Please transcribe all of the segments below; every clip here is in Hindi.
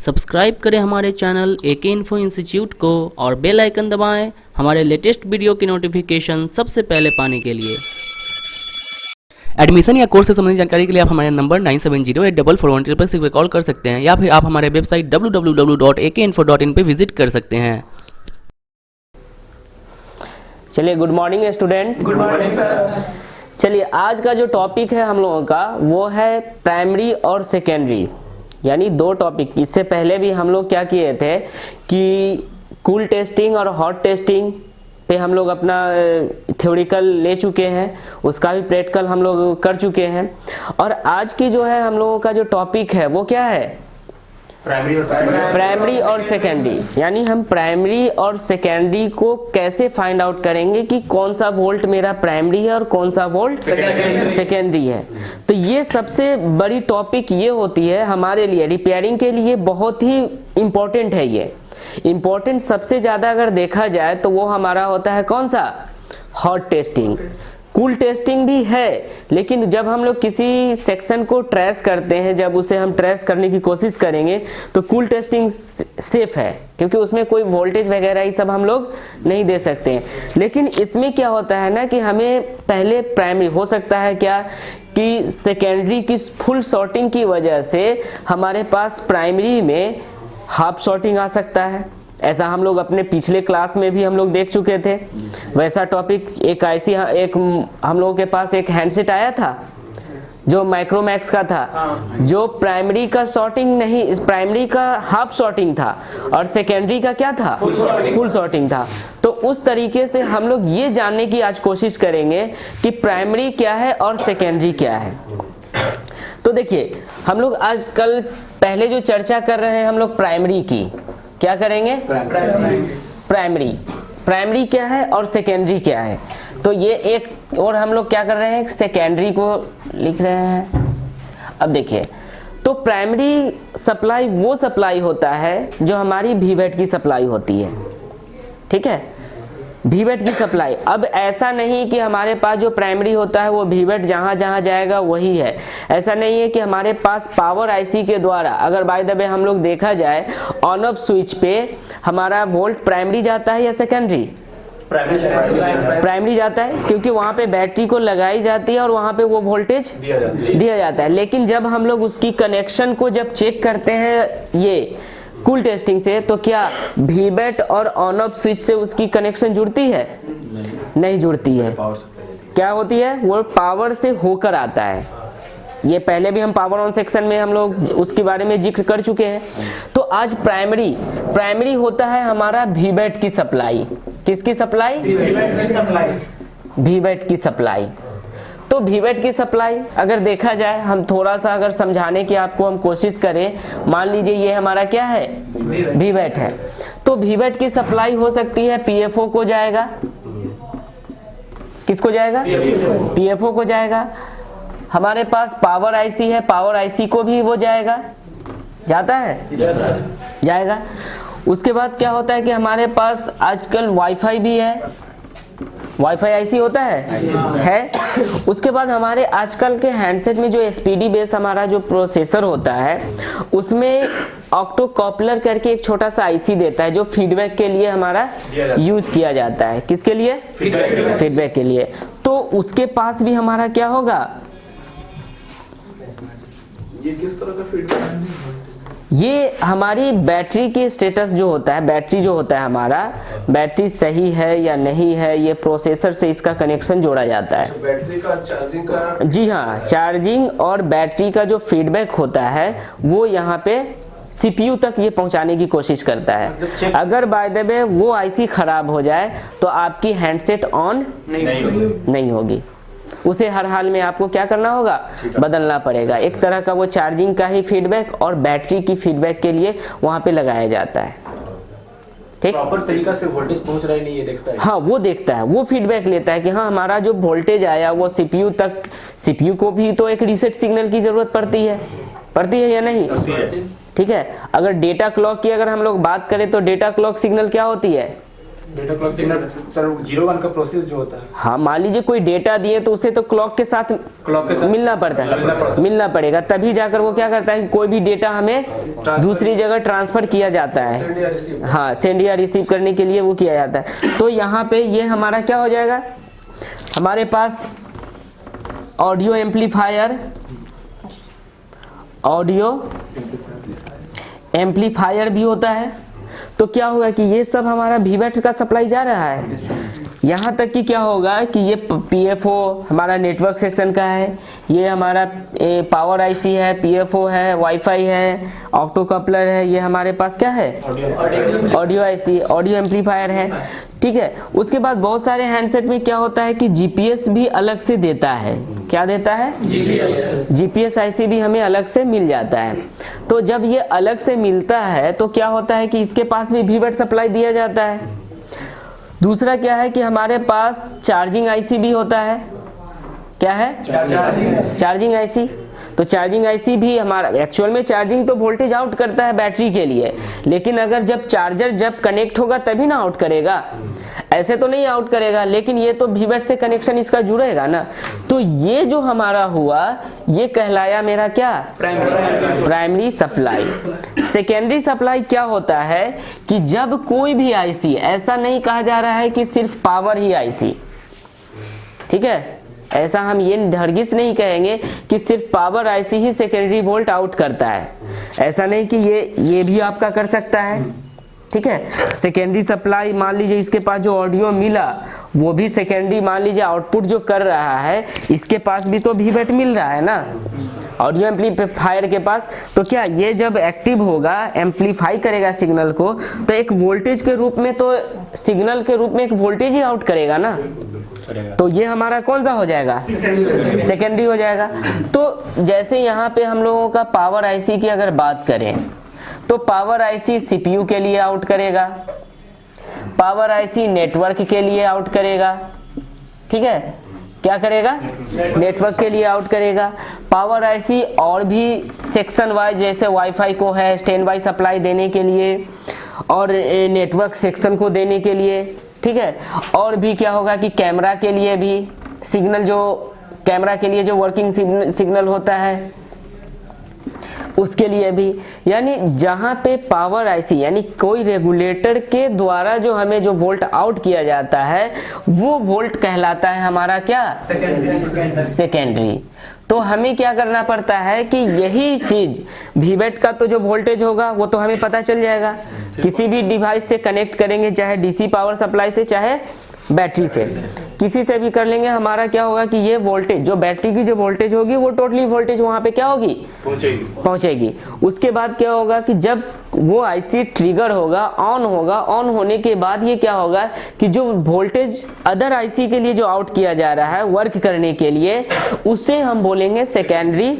सब्सक्राइब करें हमारे चैनल एके इन्फो इंस्टीट्यूट को और बेल आइकन दबाएं हमारे लेटेस्ट वीडियो की नोटिफिकेशन सबसे पहले पाने के लिए। एडमिशन या कोर्स से संबंधित जानकारी के लिए आप हमारे नंबर 97084416 पर कॉल कर सकते हैं या फिर आप हमारे वेबसाइट www.akeinfo.in पे विजिट कर सकते हैं। चलिए, good morning student. Good morning sir. चलिए, आज का जो टॉपिक है हम लोगों का वो है प्राइमरी और सेकेंडरी, यानी दो टॉपिक। इससे पहले भी हम लोग क्या किए थे कि कूल टेस्टिंग और हॉट टेस्टिंग पे हम लोग अपना थ्योरिकल ले चुके हैं, उसका भी प्रैक्टिकल हम लोग कर चुके हैं। और आज की जो है हम लोगों का जो टॉपिक है वो क्या है, प्राइमरी और सेकेंडरी। यानी हम प्राइमरी और सेकेंडरी को कैसे फाइंड आउट करेंगे कि कौन सा वोल्ट मेरा प्राइमरी है और कौन सा वोल्ट सेकेंडरी है। तो ये सबसे बड़ी टॉपिक ये होती है हमारे लिए, रिपेयरिंग के लिए बहुत ही इम्पोर्टेंट है। ये इम्पोर्टेंट सबसे ज़्यादा अगर देखा जाए तो वो हमारा होता है कौन सा, हॉट टेस्टिंग। कूल टेस्टिंग भी है, लेकिन जब हम लोग किसी सेक्शन को ट्रेस करते हैं, जब उसे हम ट्रेस करने की कोशिश करेंगे तो कूल टेस्टिंग सेफ है, क्योंकि उसमें कोई वोल्टेज वगैरह ये सब हम लोग नहीं दे सकते हैं। लेकिन इसमें क्या होता है ना कि हमें पहले प्राइमरी, हो सकता है क्या कि सेकेंडरी की फुल शॉर्टिंग की वजह से हमारे पास प्राइमरी में हाफ शॉर्टिंग आ सकता है। ऐसा हम लोग अपने पिछले क्लास में भी हम लोग देख चुके थे। वैसा टॉपिक एक हम लोगों के पास एक हैंडसेट आया था जो माइक्रोमैक्स का था, जो प्राइमरी का शॉर्टिंग नहीं, प्राइमरी का हाफ शॉर्टिंग था और सेकेंडरी का क्या था, फुल शॉर्टिंग था। तो उस तरीके से हम लोग ये जानने की आज कोशिश करेंगे कि प्राइमरी क्या है और सेकेंडरी क्या है। तो देखिए, हम लोग आजकल पहले जो चर्चा कर रहे हैं हम लोग प्राइमरी की, क्या करेंगे, प्राइमरी क्या है और सेकेंडरी क्या है। तो ये एक, और हम लोग क्या कर रहे हैं, सेकेंडरी को लिख रहे हैं। अब देखिए, तो प्राइमरी सप्लाई वो सप्लाई होता है जो हमारी वीवेट की सप्लाई होती है, ठीक है, वीवेट की सप्लाई। अब ऐसा नहीं कि हमारे पास जो प्राइमरी होता है वो वीवेट जहाँ जहाँ जाएगा वही है। ऐसा नहीं है कि हमारे पास पावर आईसी के द्वारा, अगर बाय द वे हम लोग देखा जाए ऑन ऑफ स्विच पे हमारा वोल्ट प्राइमरी जाता है या सेकेंडरी, प्राइमरी जाता है, क्योंकि वहाँ पे बैटरी को लगाई जाती है और वहाँ पे वो वोल्टेज दिया जाता है। लेकिन जब हम लोग उसकी कनेक्शन को जब चेक करते हैं ये कूल टेस्टिंग से, तो क्या वीवेट और ऑन ऑफ स्विच से उसकी कनेक्शन जुड़ती है, नहीं जुड़ती है। क्या होती है, वो पावर से होकर आता है। ये पहले भी हम पावर ऑन सेक्शन में हम लोग उसके बारे में जिक्र कर चुके हैं। तो आज प्राइमरी होता है हमारा वीवेट की सप्लाई। किसकी सप्लाई, वीवेट की सप्लाई। तो वीवेट की सप्लाई अगर देखा जाए, हम थोड़ा सा अगर समझाने की आपको हम कोशिश करें, मान लीजिए ये हमारा क्या है, वीवेट है। तो वीवेट की सप्लाई हो सकती है पीएफओ को जाएगा, किसको जाएगा, पीएफओ को जाएगा। हमारे पास पावर आईसी है, पावर आईसी को भी वो जाएगा, जाता है, जाएगा। उसके बाद क्या होता है कि हमारे पास आजकल वाईफाई भी है, वाईफाई आईसी होता है। उसके बाद हमारे आजकल के हैंडसेट में जो एसपीडी बेस हमारा जो प्रोसेसर होता है, उसमें ऑक्टो कॉपलर करके एक छोटा सा आईसी देता है जो फीडबैक के लिए हमारा यूज किया जाता है। किसके लिए, फीडबैक के लिए। तो उसके पास भी हमारा क्या होगा, ये किस तरह का फीडबैक, ये हमारी बैटरी की स्टेटस जो होता है, बैटरी जो होता है हमारा, बैटरी सही है या नहीं है, ये प्रोसेसर से इसका कनेक्शन जोड़ा जाता है। बैटरी का चार्जिंग का, जी हाँ, चार्जिंग और बैटरी का जो फीडबैक होता है वो यहाँ पे सीपीयू तक ये पहुंचाने की कोशिश करता है। अगर बाय द वे वो आईसी खराब हो जाए तो आपकी हैंडसेट ऑन नहीं होगी, उसे हर हाल में आपको क्या करना होगा, बदलना पड़ेगा। एक तरह का वो चार्जिंग का ही फीडबैक और बैटरी की फीडबैक के लिए वहां पे लगाया जाता है, ठीक, प्रॉपर तरीका से वोल्टेज पहुंच रहा है नहीं ये देखता है। हाँ, वो देखता है, वो फीडबैक लेता है कि हाँ हमारा जो वोल्टेज आया वो सीपीयू तक, सीपीयू को भी तो एक रीसेट सिग्नल की जरूरत पड़ती है या नहीं, ठीक है। अगर डेटा क्लॉक की अगर हम लोग बात करें तो डेटा क्लॉक सिग्नल क्या होती है, डेटा क्लॉक सिग्नल सर 0-1 का प्रोसेस जो होता है, हाँ, मान लीजिए कोई डेटा दिए तो उसे तो क्लॉक के साथ मिलना पड़ता है, मिलना पड़ेगा, तभी जाकर वो क्या करता है कि कोई भी डेटा हमें दूसरी जगह ट्रांसफर किया जाता है। हाँ, सेंड या रिसीव करने के लिए वो किया जाता है। तो यहाँ पे ये हमारा क्या हो जाएगा, हमारे पास ऑडियो एम्पलीफायर, ऑडियो एम्पलीफायर भी होता है। तो क्या होगा कि ये सब हमारा वीवैट का सप्लाई जा रहा है, यहाँ तक कि क्या होगा कि ये पीएफओ हमारा नेटवर्क सेक्शन का है, ये हमारा पावर आईसी है, पीएफओ है, वाईफाई है, ऑक्टो कपलर है, ये हमारे पास क्या है, ऑडियो आईसी, ऑडियो एम्पलीफायर है। ठीक है, उसके बाद बहुत सारे हैंडसेट में क्या होता है कि जीपीएस भी अलग से देता है। क्या देता है, जीपीएस आईसी भी हमें अलग से मिल जाता है। तो जब ये अलग से मिलता है तो क्या होता है कि इसके पास भी वीवैट सप्लाई दिया जाता है। दूसरा क्या है कि हमारे पास चार्जिंग आईसी भी होता है। क्या है, चार्जिंग आईसी। तो चार्जिंग आईसी भी हमारा एक्चुअल में चार्जिंग तो वोल्टेज आउट करता है बैटरी के लिए, लेकिन अगर जब चार्जर जब कनेक्ट होगा तभी ना आउट करेगा, ऐसे तो नहीं आउट करेगा, लेकिन ये तो वीवैट से कनेक्शन इसका जुड़ेगा ना। तो ये जो हमारा हुआ ये कहलाया मेरा क्या, प्राइमरी सप्लाई। सेकेंडरी सप्लाई क्या होता है कि जब कोई भी आईसी, ऐसा नहीं कहा जा रहा है कि सिर्फ पावर ही आईसी, ठीक है, ऐसा हम ये हरगिज नहीं कहेंगे कि सिर्फ पावर आईसी ही सेकेंडरी वोल्ट आउट करता है, ऐसा नहीं कि ये भी आपका कर सकता है। ठीक है, सेकेंडरी सप्लाई मान लीजिए इसके पास जो ऑडियो मिला वो भी सेकेंडरी, मान लीजिए आउटपुट जो कर रहा है इसके पास भी तो वीवैट मिल रहा है ना ऑडियो एम्पलीफायर के पास। तो क्या ये जब एक्टिव होगा, एम्पलीफाई करेगा सिग्नल को, तो एक वोल्टेज के रूप में, तो सिग्नल के रूप में एक वोल्टेज ही आउट करेगा ना। तो ये हमारा कौन सा हो जाएगा, सेकेंडरी हो जाएगा। तो जैसे यहाँ पे हम लोगों का पावर आईसी की अगर बात करें तो पावर आईसी सीपीयू के लिए आउट करेगा, पावर आईसी नेटवर्क के लिए आउट करेगा। ठीक है, क्या करेगा, नेटवर्क के लिए आउट करेगा। पावर आईसी और भी सेक्शन वाइज, जैसे वाईफाई को है स्टैंड बाय सप्लाई देने के लिए और नेटवर्क सेक्शन को देने के लिए। ठीक है, और भी क्या होगा कि कैमरा के लिए भी सिग्नल, जो कैमरा के लिए जो वर्किंग सिग्नल होता है उसके लिए भी, यानी जहां पे पावर आईसी यानी कोई रेगुलेटर के द्वारा जो हमें जो वोल्ट आउट किया जाता है वो वोल्ट कहलाता है हमारा क्या, सेकेंडरी। तो हमें क्या करना पड़ता है कि यही चीज वीवैट का तो जो वोल्टेज होगा वो तो हमें पता चल जाएगा, किसी भी डिवाइस से कनेक्ट करेंगे, चाहे डीसी पावर सप्लाई से चाहे बैटरी से, किसी से भी कर लेंगे, हमारा क्या होगा कि ये वोल्टेज जो बैटरी की जो वोल्टेज होगी वो टोटली वोल्टेज वहां पे क्या होगी, पहुंचेगी। उसके बाद क्या होगा कि जब वो आईसी ट्रिगर होगा, ऑन होगा, ऑन होने के बाद ये क्या होगा कि जो वोल्टेज अदर आईसी के लिए जो आउट किया जा रहा है वर्क करने के लिए, उसे हम बोलेंगे सेकेंडरी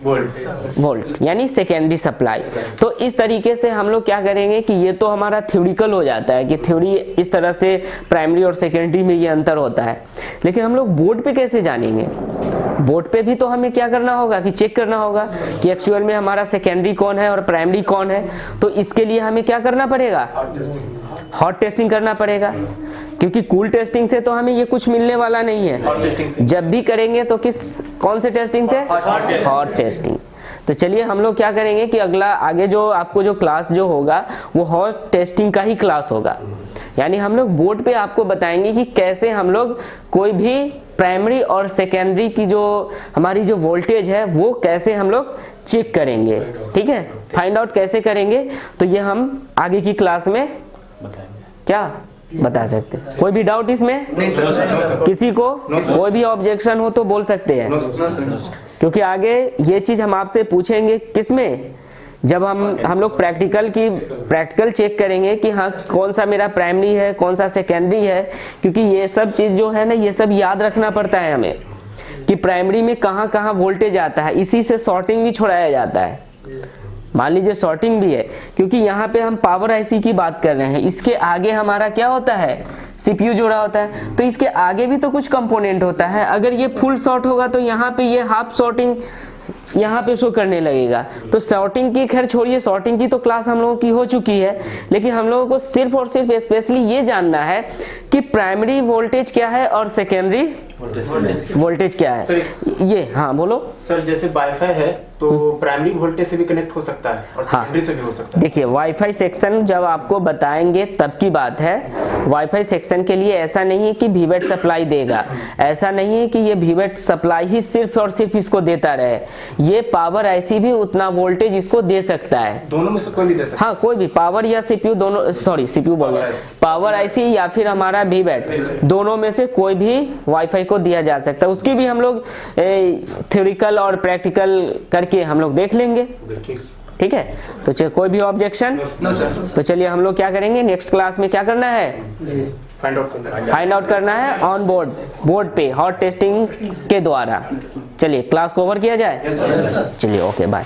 वोल्ट यानी सेकेंडरी सप्लाई। तो इस तरीके से हम लोग क्या करेंगे कि ये तो हमारा थ्योरिकल हो जाता है कि थ्योरी इस तरह से प्राइमरी और सेकेंडरी में ये अंतर होता है, लेकिन हम लोग बोर्ड पे कैसे जानेंगे, बोर्ड पे भी तो हमें क्या करना होगा कि चेक करना होगा कि एक्चुअल में हमारा सेकेंडरी कौन है और प्राइमरी कौन है। तो इसके लिए हमें क्या करना पड़ेगा, हॉट टेस्टिंग करना पड़ेगा, क्योंकि कूल टेस्टिंग से तो हमें ये कुछ मिलने वाला नहीं है। जब भी करेंगे तो कौन से टेस्टिंग से, हॉट टेस्टिंग। तो चलिए हम लोग क्या करेंगे कि अगला आगे जो आपको जो क्लास जो होगा वो हॉट टेस्टिंग का ही क्लास होगा, यानी हम लोग बोर्ड पे आपको बताएंगे कि कैसे हम लोग कोई भी प्राइमरी और सेकेंडरी की जो हमारी जो वोल्टेज है वो कैसे हम लोग चेक करेंगे। ठीक है, फाइंड आउट कैसे करेंगे, तो ये हम आगे की क्लास में क्या बता सकते हैं। कोई भी डाउट इसमें, किसी को कोई भी ऑब्जेक्शन हो तो बोल सकते हैं, क्योंकि आगे ये चीज हम आपसे पूछेंगे किसमें, जब हम लोग प्रैक्टिकल चेक करेंगे कि हाँ कौन सा मेरा प्राइमरी है कौन सा सेकेंडरी है, क्योंकि ये सब चीज जो है ना ये सब याद रखना पड़ता है हमें कि प्राइमरी में कहाँ कहाँ वोल्टेज आता है, इसी से सॉर्टिंग भी छुड़ाया जाता है। मान लीजिए सॉर्टिंग भी है, क्योंकि यहाँ पे हम पावर आईसी की बात कर रहे हैं, इसके आगे हमारा क्या होता है, सीपीयू जुड़ा होता है, तो इसके आगे भी तो कुछ कंपोनेंट होता है। अगर ये फुल शॉर्ट होगा तो यहाँ पे ये हाफ शॉर्टिंग यहाँ पे शो करने लगेगा। तो सॉर्टिंग की खैर छोड़िए, सॉर्टिंग की तो क्लास हम लोगों की हो चुकी है, लेकिन हम लोगों को सिर्फ और सिर्फ स्पेशली ये जानना है कि प्राइमरी वोल्टेज क्या है और सेकेंडरी वोल्टेज क्या है। ये हाँ बोलो सर, जैसे वाईफाई है तो प्राइमरी वोल्टेज से भी कनेक्ट हो सकता है और सेकेंडरी से भी हो सकता है। देखिए वाईफाई सेक्शन जब आपको बताएंगे तब की बात है। वाईफाई सेक्शन के लिए ऐसा नहीं है कि वीवेट सप्लाई देगा, ऐसा नहीं है कि ये वीवेट सप्लाई ही सिर्फ और सिर्फ इसको देता रहे, ये पावर आईसी भी उतना वोल्टेज इसको दे सकता है। दोनों में से कोई भी दे सकता है। हाँ कोई भी पावर या सीपीयू दोनों, सॉरी सीपीयू बोल रहे हैं, पावर आईसी या फिर हमारा वीवेट, दोनों में से कोई भी वाईफाई को दिया जा सकता है। उसकी भी हम लोग थ्योरिकल और प्रैक्टिकल करके हम लोग देख लेंगे, ठीक है। तो चलिए कोई भी ऑब्जेक्शन? तो चलिए हम लोग क्या करेंगे नेक्स्ट क्लास में, क्या करना है, फाइंड आउट करना है ऑन बोर्ड पे हॉट टेस्टिंग के द्वारा। चलिए क्लास को ओवर किया जाए। चलिए ओके बाय।